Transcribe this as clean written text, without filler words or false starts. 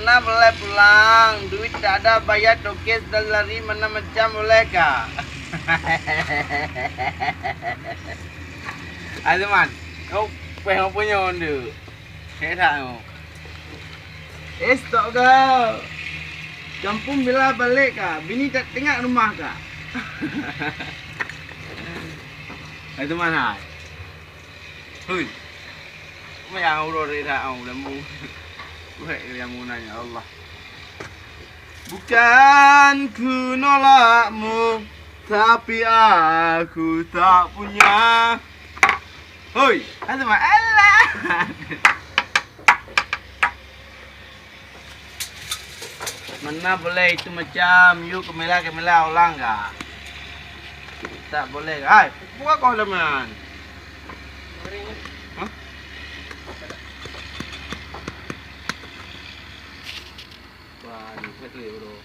Mana boleh pulang? Duit tak ada, bayar tokes dan lari mana macam boleh kah? Aduh man, kau pengen punya ondu. Saya tak mau. Stop kau. Kampung bila balik kah? Bini tak tengok rumah kah? Aduh mana? Hui. Yang urut dia tak mau lembu. Wah, yang munanya Allah. Bukan ku nolakmu, tapi aku tak punya. Hoi, ada mah Allah. Mana boleh itu macam you kemela ulang kah? Tak boleh. Hai, buka kau leman. Hah? Wah, ini betul bro.